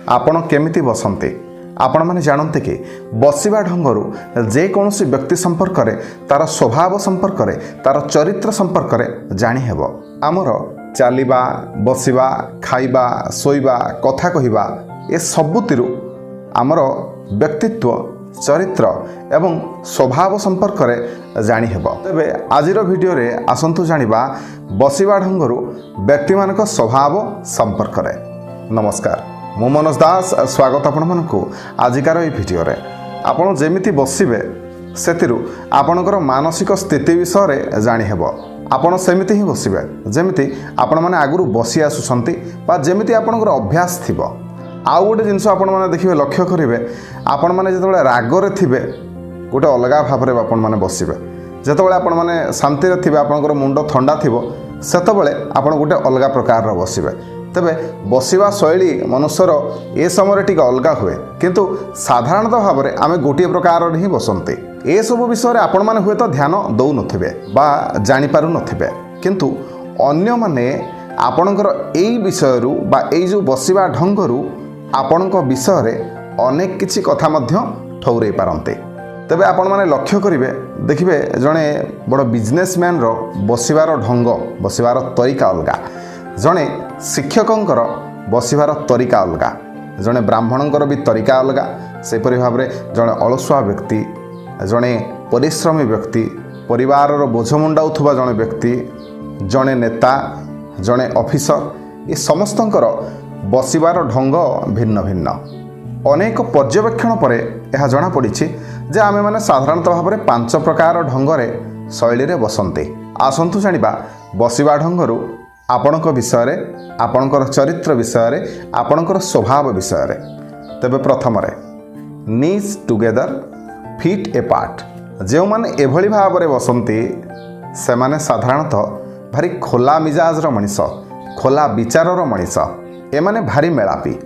आपण केमिति बसंती आपण माने जानते कि बसिबा ढंगरू जेकोसी व्यक्ति संपर्क में तार स्वभाव संपर्क में तार चरित्र संपर्क में जानी हेब। आमर चलवा बसिबा खाइबा शोइबा कथा कहिबा ए सबुतिरु आमर व्यक्तित्व चरित्र एवं स्वभाव संपर्क में जानी हेब। तेबे आजिर वीडियो रे आसंतु जानिबा बसिबा ढंगरू व्यक्ति मानक स्वभाव संपर्क में। नमस्कार, मु मनोज दास स्वागत आपण मानकु आजिकार ए वीडियो रे। आपण जेमिति बसिबे सेतिरु आपणकर मानसिक स्थिति विषय रे जानी हेब। आपण सेमिति ही बसिबे जेमिति आपण माने आगुरु बसी आसुसंती बा जेमिति आपणकर अभ्यास थिबो। आउ गोटे जिनस आपण माने देखिबे लक्ष्य करिवे आपण माने जेतबेले रागरे थिबे गोटे अलगा भाबरे आपण माने बसिबे। जेतबेले आपण माने शांति रे थिबे आपणकर मुंड ठंडा थिबो सेतबेले आपण गोटे अलगा प्रकार रो बसिबे। तेबे बसिबा शैली मनुष्यर ए समय टिके अलगा हुए किंतु साधारणतः भाबरे आमे गोटे प्रकार ही बसंती। ए सब विषय रे आपण माने हुए तो ध्यान दउ नथिबे बा जानि पारु नथिबे किंतु अन्य माने आपणकर एई विषयरु बा एई जो बसिबा ढंगरु आपणक विषय रे अनेक किछि कथा मध्य ठौरै पारंते। तेबे आपण माने लक्ष्य करिवे देखिबे जणे बड़ बिजनेसमैन रो बसिबार ढंग बसिबार तरीका अलगा, जणे शिक्षकंकर बसिबार तरीका अलगा, जणे ब्राह्मणंकर भी तरीका अलगा। सेपरि भाबरे जणे अलसुआ व्यक्ति, जणे परिश्रमी व्यक्ति, परिवार रो बोझ मुंडाउथुबा जणे व्यक्ति, जणे नेता, जणे ऑफिसर, ये समस्तंकर बसिबार ढंग भिन्न भिन्न। अनेक पर्यवेक्षण पर यह जना पड़ी जे आमे माने साधारणतः भाव में 5 प्रकार ढंगरे शैली रे बसंते। आसंतु जानिबा बसिबा ढंगरू आपणक विषय रे, आपणकर चरित्र विषय रे, आपणकर स्वभाव विषय रे। तबे प्रथम रे नीज टुगेदर फिट ए पार्ट। जो माने एभली भाव में बसंती से माने साधारणतः भारी खोला मिजाज रो मनीष, खोला विचार रो मनीष। एमाने भारी मेलापी,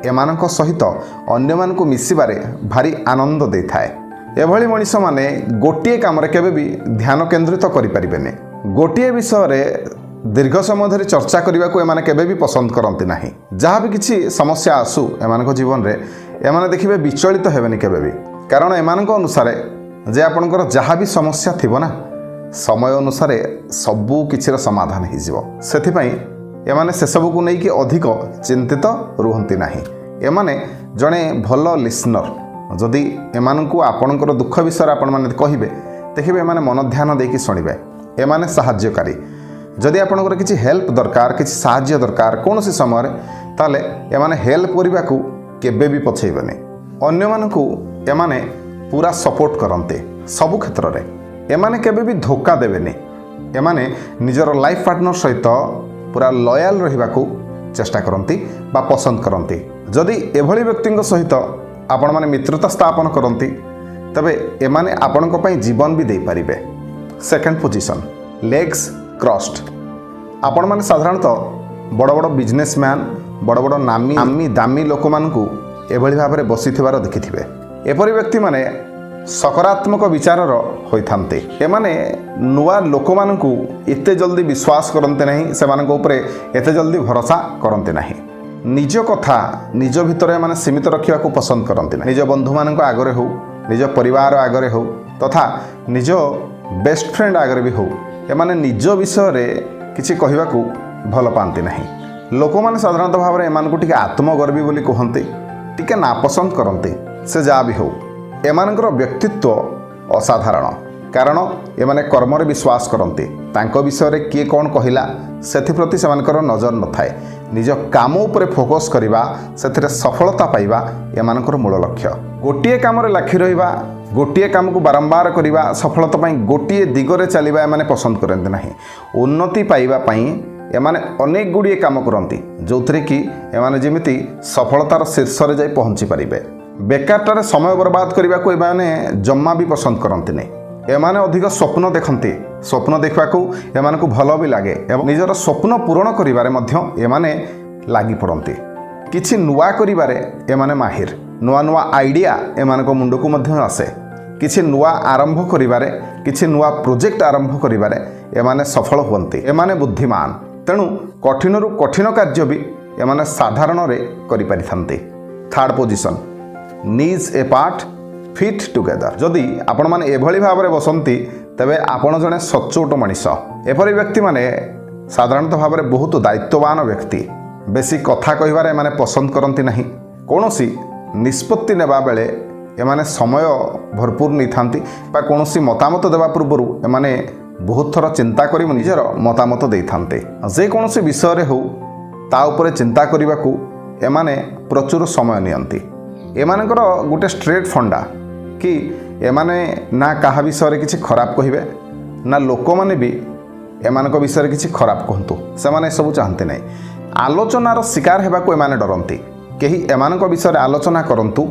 एमानक सहित अन्य मानकु मिसिबारे भारी आनंद दे थाए। एभली मनीष माने गोटिए काम रे केबे भी ध्यान केंद्रित करि परिबेने। गोटिए विषय रे दीर्घ समय धरि चर्चा करबा को एमाने केबे भी पसंद करंती नाही। जहाँ भी किछि समस्या आसु एमानक जीवन रे एमाने देखिबे विचलित हेबेनी केबे भी, कारण एमानक अनुसार जे आपनकर जहाँ भी समस्या थिबो ना समय अनुसार सबु किछिर समाधान हि जिवो। सेथि पई एमाने से सब को नहीं कि अधिक चिंतित रुहंती नाही। एमाने जणे भल लिसनर। जदि एमानकु आपणकर दुख विषय आपण माने कहिबे देखिबे एमाने मन ध्यान देकी सुनिबे। एमाने सहायकारी, जदि आपणकर किछि हेल्प दरकार, किछि सहाय्य दरकार कोनोसी समय रे ताले एमाने हेल्प करिबा को केबे भी पछैबेनी। अन्य मानकु एमाने पूरा सपोर्ट करंते सब क्षेत्र रे। एमाने केबे भी धोखा देबेनी। एमाने निजर लाइफ पार्टनर सहित पूरा लयाल रहिबा को चेष्टा करंती बा पसंद करंती। जदि एभली व्यक्ति सहित आपण माने मित्रता स्थापन करंती तबे एमाने आपणक पई जीवन भी दे पारिबे। Second position legs crossed. आपण माने साधारणतः बड़ बड़ बिजनेसमैन, बड़ बड़ नामी दामी लोक मानकु एभली भाबरे बसिथिबार देखिथिबे। एपरि व्यक्ति माने सकारात्मक विचारर होइथान्ते। एमाने नुआ लोक मानकु एते जल्दी विश्वास करन्ते नहीं, सेमानक उपरे एते जल्दी भरोसा करन्ते नहीं। निज कथा निज भितर माने सीमित रखिया को पसंद करन्ते नहीं। निज बंधु मानक आगरे हो, निज परिवार आगरे हो तथा निज बेस्ट फ्रेंड आगरे भी हो, एमाने निज विषय रे किछि कहिबा को भल पांती नहीं। लोक माने साधारणतः भाव रे एमानकु टिके आत्मगर्वी बोली कहन्ते, टिके नापसंद करन्ते। से जा भी हो एमानकर व्यक्तित्व असाधारण, कारण एमाने कर्म रे विश्वास करन्ते। तांको विषय रे किए कौन कहिला सेथिप्रति सेमानकर नजर न थाए। निज काम उपरे फोकस करिबा, सेथिरे सफलता पाइबा एमानकर मूल लक्ष्य। गोटिए काम रे लाखि रहिबा, गोटिए काम को बारंबार करिबा, सफलता पई गोटिए दिगरे चलिबा एमाने पसंद करन्ते नाही। उन्नति पाइबा पई एमाने अनेक गुड़िए काम करन्ती जोथरे कि एमाने जेमिति सफलतार शीर्ष रे जाई पहुंची परिबे। बेकारटारे समय बर्बाद करने को एमाने जम्मा भी पसंद करते नहीं। एमाने अधिक स्वप्न देखते, स्वप्न देखा एमान को भल भी लगे एवं निजर स्वप्न पूरण करिबारे मध्य एमाने लागी पड़ते। किछि नुआ करिबारे एमाने माहिर, नुआ नुआ आइडिया एमान को मुंड को मध्य आसे। किछि नुआ आरंभ करिबारे, किछि नुआ प्रोजेक्ट आरंभ करिबारे एमाने सफल हुअन्ति। एमाने बुद्धिमान, तेणु कठिन रु कठिन कार्य भी एमाने साधारणरे करि परिथान्ते। थर्ड पोजिशन नीज ए पार्ट फिट टुगेदर। जदि आपण माने एभली भाव बसंती तेबे आपण जने सचोट मनीष। एपरि व्यक्ति माने साधारणतः भाव में बहुत दायित्ववान व्यक्ति। बेसी कथा कहिबारे एमाने पसंद करती नहीं। कौनसी निष्पत्ति नेबा बेले एमाने समय भरपूर नहीं थांती बा कौनसी मतामत देवा पूर्व एमाने बहुत थर चिंता करी निजर मतामत दे थांते। जे कौनसी विषय रे हो ता उपरे चिंता करने को एमाने प्रचुर समय नियंती। एमानकर गोटे स्ट्रेट फंडा कि एमाने ना कहा विषय किसी खराब कहिबे ना लोक माने भी एमानक विषय किसी खराब कहतु से सब चाहते नहीं। आलोचनार शिकार हेबाकु एमाने डरंती। केही एमानक विषय आलोचना करंतु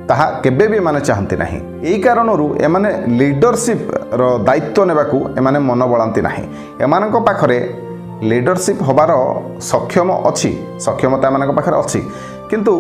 ताहा केबे भी एमाने चाहते नहीं। एई कारणरू एमाने लीडरशिप रो दायित्व नेबाकु एमाने मन बळांती नहीं। एमानक पाखरे लीडरशिप होबार सक्षम अछि, सक्षमता एमानक पाखरे अछि, किंतु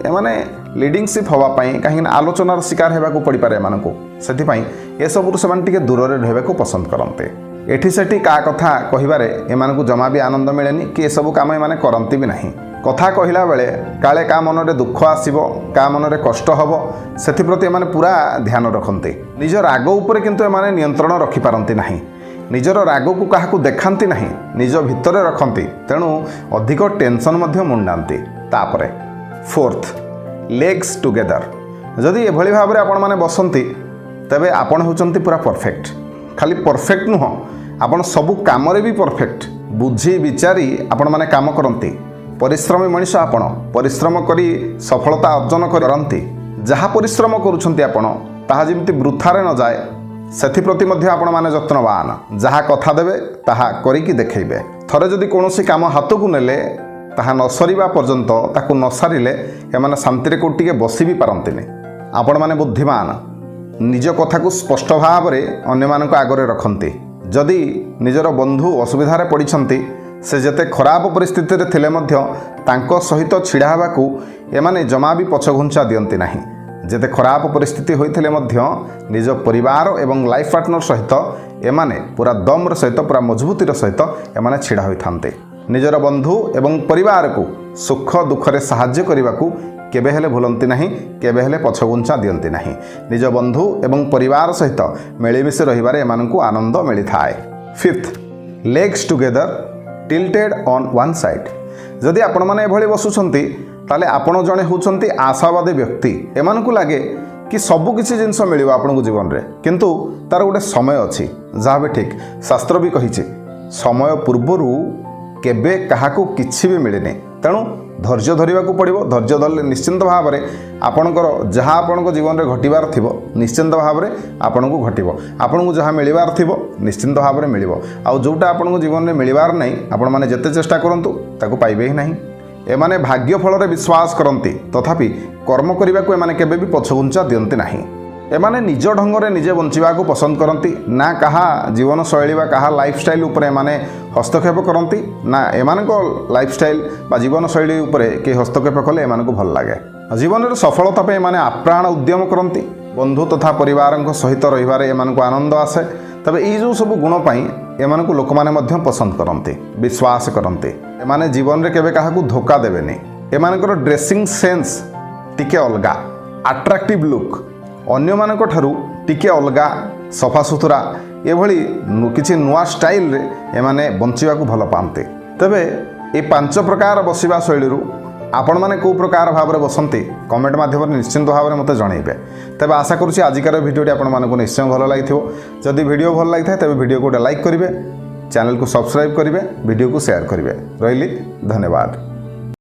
एमाने लीडिंगशिप होबा पई काहे आलोचनार शिकार हेबाकु पड़ी पारे एमानकु। सेथि पई ए सबरु सेमान टिके दूर रे रहबाकु पसंद करंते। एठी सेठी का कथा कहिबारे एमानकु जमा भी आनंद मिलेनी कि ए सब काम एमाने करंती भी नहीं। कथा कहिला बेले काले का मन रे दुख आसीबो का मन रे कष्ट हबो सेथि प्रति एमाने पूरा ध्यान रखंते। निज राग उपरे किंतु एमाने नियंत्रण रखि पारंती नहीं। निजर राग को काहाकु देखांती नहीं, निज भितरे रखंती। तेणु अधिक टेंशन मध्य मुंडांती। तापरे फोर्थ लेग्स टुगेदर। जदि एभली भाव आपण माने बसंती तबे आपण होचंती पूरा परफेक्ट। खाली परफेक्ट नुह, आपण सबु काम रे भी परफेक्ट। बुझी विचारी आपण माने काम करंती। परिश्रमी मनीष आपण परिश्रम करी सफलता अर्जन करंती। जहा परिश्रम करूछंती आपण ताहा जेमति वृथारे न जाए सेथि प्रति मध्य आपण माने यत्नवान। जहा कथा देबे ताहा करिकी देखैबे। थरे जदि कोनोसी काम हाथकु नेले ताहा न सरीबा पर्यंत ताकु न सारिले एमाने शांति को टिके बसी भी पारंतिनी। आपण माने बुद्धिमान निज कथा को स्पष्ट भाव रे अन्य मानक आगरे रखंती। जदि निजर बंधु असुविधारे पड़िछंती से जते खराब परिस्थिति रे थिले मध्य तांको सहित छिड़ा हेबाकू एमाने जमा भी पछघुंचा दियंती नाही। जेते खराब परिस्थिति होइथिले मध्य निज परिवार एवं लाइफ पार्टनर सहित एमाने पूरा दमर सहित पूरा मजबूतीर सहित एमाने छिड़ा होइथान्ते। निजर बंधु एवं परिवार को सुख दुखरे साहाय्य करने केबे हेले भूलंती नहीं, केबे हेले पछघुंचा दियंती नहीं। निज बंधु एवं परिवार सहित मिलिमिशि रहिबारे एमानकु आनंद मिलिथाए। Fifth legs together tilted on one side. जदि आपण माने एभली बसुछंती ताले आपण जणे होउछंती आशावादी व्यक्ति। एमानकु लागे कि सबु किछि जिंस मिलिबो आपनकु जीवन रे, किंतु तार गोटे समय अछि। जहा भी ठीक शास्त्र भी कहिछि समय पूर्वरु केबे काहाकु किछि भी मिलेनी। तेणु धैर्य धरिबा को पड़िबो। धैर्य धरले निश्चिंत भाव में आपणकर जहाँ आपणको जीवन में घटिबार थिबो निश्चिंत भाव में आपणको घटिबो। आपणको जहाँ मिलिबार थिबो निश्चिंत भाव में मिलिबो। आउ जोटा आपणको जीवन में मिलिबार नहीं आपण माने जते चेष्टा करंतु ताकू पाइबे ही नहीं। एमाने भाग्य फल रे विश्वास करंती तथापि कर्म करने को एमाने केबे भी पछघुंचा दियंती नहीं। एमाने निज ढंग रे निजे बंचिबा को पसंद करंती ना कहा जीवन शैली बा कहा लाइफस्टाइल उपरे एमाने हस्तक्षेप करंती ना एमानको लाइफस्टाइल बा जीवन शैली उपरे के हस्तक्षेप कले एमानको भल लागे। जीवन रे सफलता पे एमाने आप्राण उद्यम करंती। बंधु तथा परिवारक सहित रहिबारे एमानको आनंद आसे। तबे ई जो सब गुण पाई एमानको लोक माने मध्य पसंद करंती, विश्वास करंती। एमाने जीवन रे केबे काहाकू धोखा देबेनी। एमानकर ड्रेसिंग सेंस टिके अलगा, अट्रैक्टिव लुक अन्य मानक ठारू टिके अलगा, सफा सुतरा एभली किछि नुआ स्टाइल रे एमाने बंचिबा को भल पाते। तबे ए 5 प्रकार बसिबा शैली आपण माने को प्रकार भाव में बसंती कमेंट माध्यम निश्चिंत भाव में मते जणैबे। तबे आशा करूछि आजिकार भिडियोटी आपण मानकु निश्चय भल लागिथिबो। जदि भिडियो भल लागिथाय तबे भिडियो को लाइक करिवे, चैनल को सब्सक्राइब करिवे, वीडियो को शेयर करिवे। रहिली धन्यवाद।